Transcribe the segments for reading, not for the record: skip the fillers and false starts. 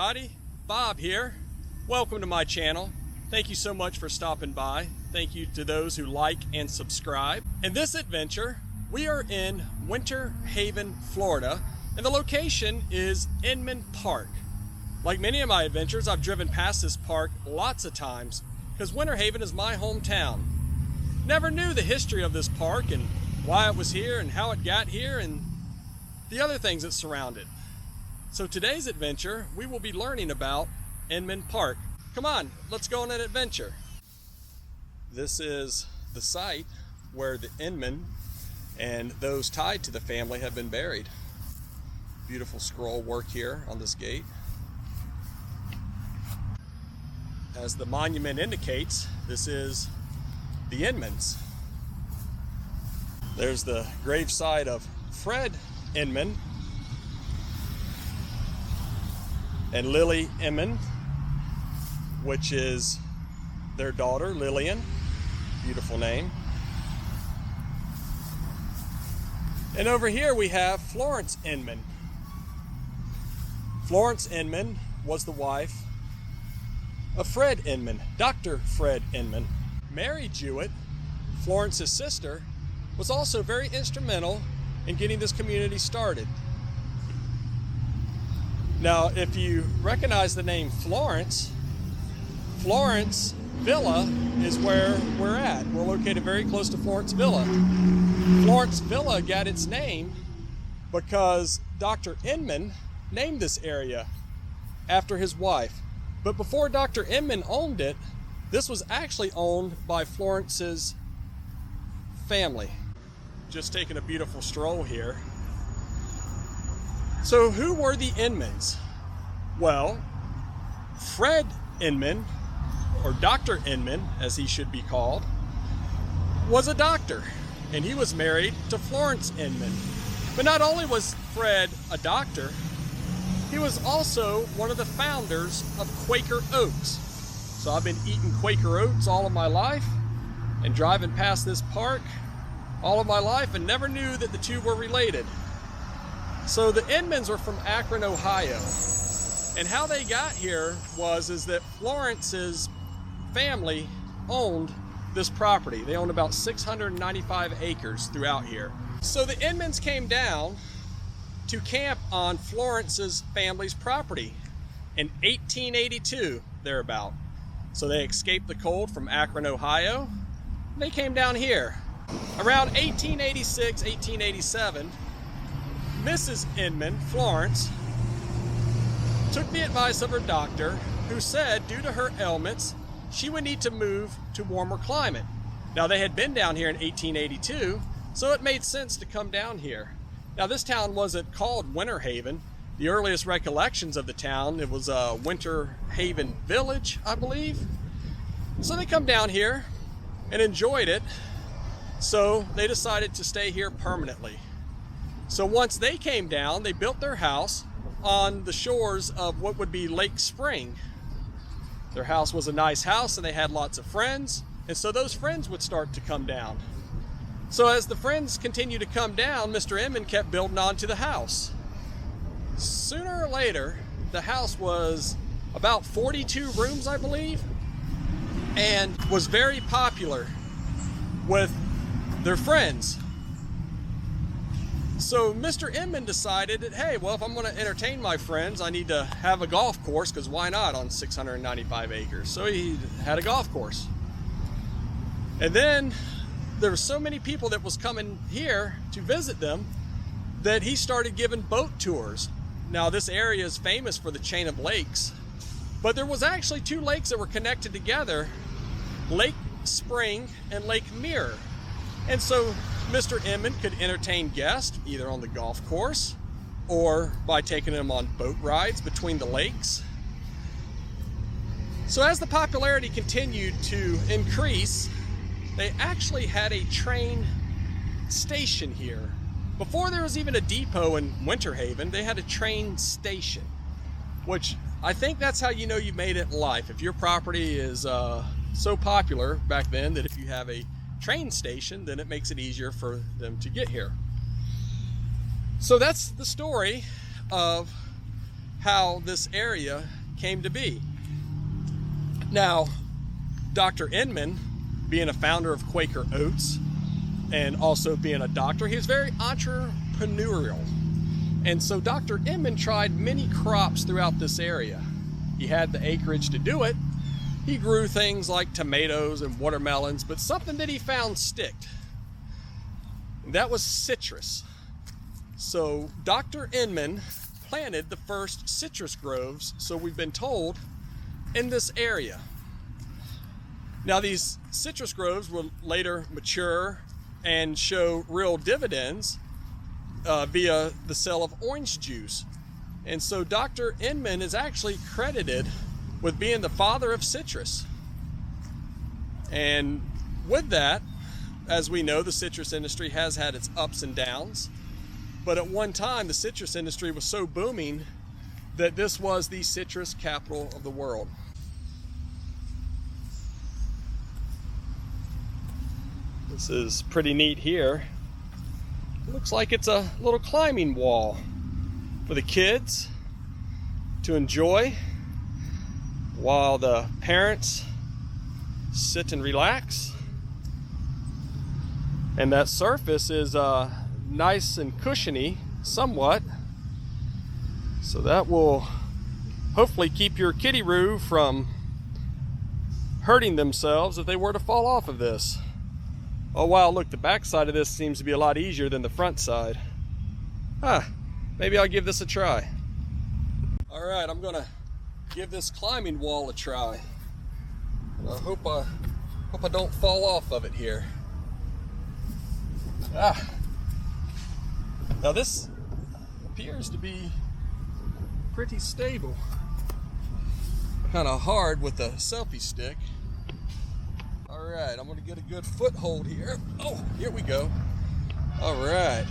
everybody, Bob here. Welcome to my channel. Thank you so much for stopping by. Thank you to those who like and subscribe. In this adventure, we are in Winter Haven, Florida, and the location is Inman Park. Like many of my adventures, I've driven past this park lots of times because Winter Haven is my hometown. Never knew the history of this park and why it was here and how it got here and the other things that surround it. So today's adventure, we will be learning about Inman Park. Come on, let's go on an adventure. This is the site where the Inman and those tied to the family have been buried. Beautiful scroll work here on this gate. As the monument indicates, this is the Inmans. There's the gravesite of Fred Inman and Lily Inman, which is their daughter, Lillian. Beautiful name. And over here we have Florence Inman. Florence Inman was the wife of Fred Inman, Dr. Fred Inman. Mary Jewett, Florence's sister, was also very instrumental in getting this community started. Now, if you recognize the name Florence, Florence Villa is where we're at. We're located very close to Florence Villa. Florence Villa got its name because Dr. Inman named this area after his wife. But before Dr. Inman owned it, this was actually owned by Florence's family. Just taking a beautiful stroll here. So who were the Inmans? Well, Fred Inman, or Dr. Inman as he should be called, was a doctor, and he was married to Florence Inman. But not only was Fred a doctor, he was also one of the founders of Quaker Oats. So I've been eating Quaker Oats all of my life and driving past this park all of my life and never knew that the two were related. So the Inmans were from Akron, Ohio. And how they got here is that Florence's family owned this property. They owned about 695 acres throughout here. So the Inmans came down to camp on Florence's family's property in 1882, thereabout. So they escaped the cold from Akron, Ohio. They came down here. Around 1886, 1887, Mrs. Inman, Florence, took the advice of her doctor, who said due to her ailments, she would need to move to warmer climate. Now they had been down here in 1882, so it made sense to come down here. Now this town wasn't called Winter Haven. The earliest recollections of the town, it was Winter Haven Village, I believe. So they come down here and enjoyed it, so they decided to stay here permanently. So once they came down, they built their house on the shores of what would be Lake Spring. Their house was a nice house and they had lots of friends, and so those friends would start to come down. So as the friends continued to come down, Mr. Inman kept building onto the house. Sooner or later, the house was about 42 rooms, I believe, and was very popular with their friends. So Mr. Inman decided that, hey, well, if I'm going to entertain my friends, I need to have a golf course, because why not on 695 acres? So he had a golf course. And then there were so many people that was coming here to visit them that he started giving boat tours. Now this area is famous for the chain of lakes, but there was actually two lakes that were connected together, Lake Spring and Lake Mirror. And so Mr. Inman could entertain guests either on the golf course or by taking them on boat rides between the lakes. So as the popularity continued to increase, they actually had a train station here. Before there was even a depot in Winter Haven, they had a train station, which I think that's how you know you made it in life. If your property is so popular back then that if you have a train station, then it makes it easier for them to get here. So that's the story of how this area came to be. Now, Dr. Inman, being a founder of Quaker Oats and also being a doctor, he was very entrepreneurial. And so Dr. Inman tried many crops throughout this area. He had the acreage to do it. He grew things like tomatoes and watermelons, but something that he found sticked. That was citrus. So Dr. Inman planted the first citrus groves, so we've been told, in this area. Now these citrus groves will later mature and show real dividends via the sale of orange juice. And so Dr. Inman is actually credited with being the father of citrus. And with that, as we know, the citrus industry has had its ups and downs. But at one time, the citrus industry was so booming that this was the citrus capital of the world. This is pretty neat here. It looks like it's a little climbing wall for the kids to enjoy while the parents sit and relax. And that surface is nice and cushiony somewhat, so that will hopefully keep your kitty-roo from hurting themselves if they were to fall off of this. Oh wow, look, the back side of this seems to be a lot easier than the front side. Maybe I'll give this a try. Alright, I'm gonna give this climbing wall a try. I hope I don't fall off of it here. Now this appears to be pretty stable. Kind of hard with the selfie stick. Alright, I'm gonna get a good foothold here. Oh, here we go. Alright.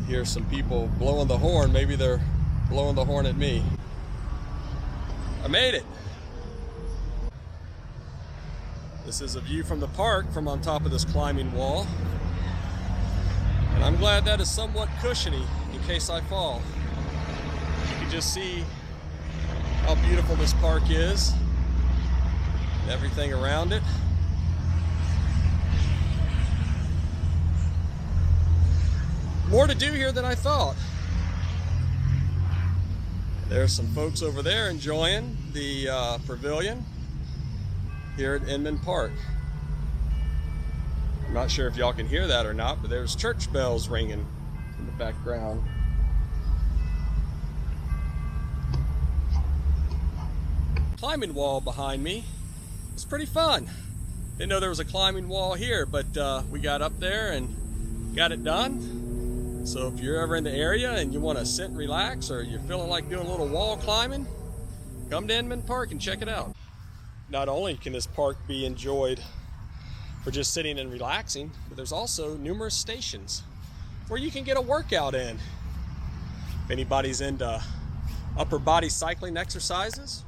Here's some people blowing the horn. Maybe they're blowing the horn at me. I made it. This is a view from the park from on top of this climbing wall. And I'm glad that is somewhat cushiony in case I fall. You can just see how beautiful this park is and everything around it. More to do here than I thought. There's some folks over there enjoying the pavilion here at Inman Park. I'm not sure if y'all can hear that or not, but there's church bells ringing in the background. Climbing wall behind me. It's pretty fun. Didn't know there was a climbing wall here, but we got up there and got it done. So if you're ever in the area and you want to sit and relax, or you're feeling like doing a little wall climbing, come to Inman Park and check it out. Not only can this park be enjoyed for just sitting and relaxing, but there's also numerous stations where you can get a workout in. If anybody's into upper body cycling exercises,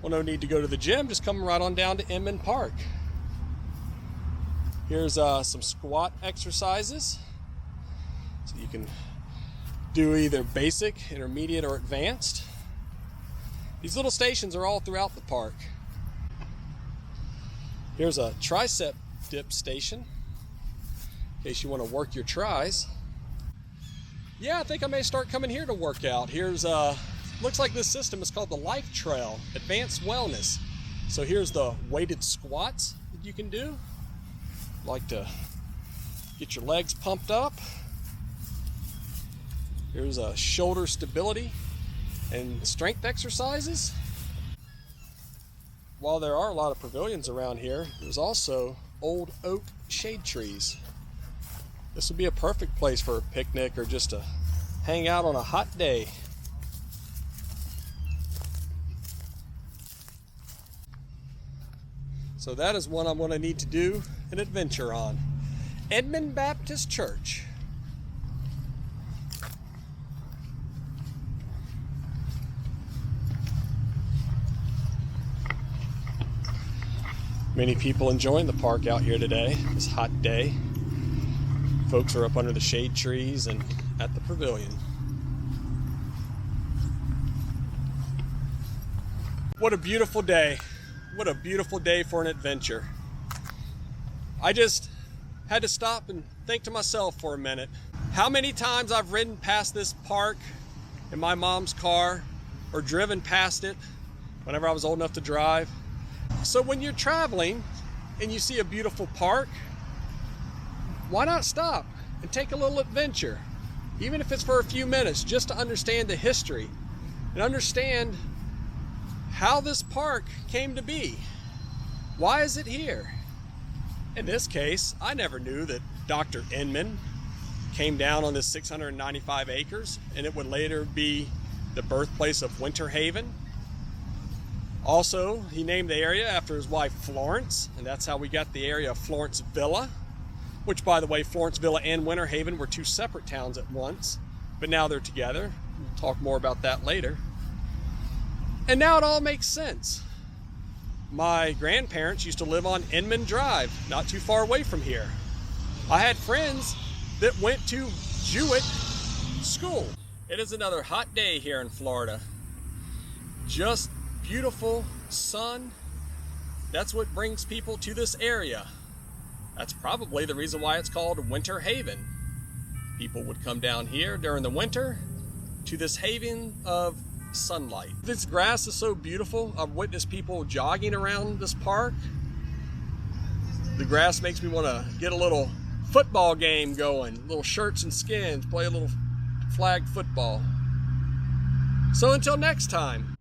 well, no need to go to the gym, just come right on down to Inman Park. Here's some squat exercises. So you can do either basic, intermediate, or advanced. These little stations are all throughout the park. Here's a tricep dip station, in case you want to work your tris. Yeah, I think I may start coming here to work out. Here's, looks like this system is called the Life Trail Advanced Wellness. So here's the weighted squats that you can do. Like to get your legs pumped up. Here's a shoulder stability and strength exercises. While there are a lot of pavilions around here, there's also old oak shade trees. This would be a perfect place for a picnic or just to hang out on a hot day. So that is one I'm going to need to do an adventure on. Inman Baptist Church. Many people enjoying the park out here today, this hot day. Folks are up under the shade trees and at the pavilion. What a beautiful day. What a beautiful day for an adventure. I just had to stop and think to myself for a minute. How many times I've ridden past this park in my mom's car or driven past it whenever I was old enough to drive. So when you're traveling and you see a beautiful park, why not stop and take a little adventure? Even if it's for a few minutes, just to understand the history and understand how this park came to be. Why is it here? In this case, I never knew that Dr. Inman came down on this 695 acres and it would later be the birthplace of Winter Haven. Also, he named the area after his wife Florence, and that's how we got the area of Florence Villa, which, by the way, Florence Villa and Winter Haven were two separate towns at once, but now they're together. We'll talk more about that later. And now it all makes sense. My grandparents used to live on Inman Drive, not too far away from here. I had friends that went to Jewett School. It is another hot day here in Florida. Just beautiful sun. That's what brings people to this area. That's probably the reason why it's called Winter Haven. People would come down here during the winter to this haven of sunlight. This grass is so beautiful. I've witnessed people jogging around this park. The grass makes me want to get a little football game going, little shirts and skins, play a little flag football. So until next time.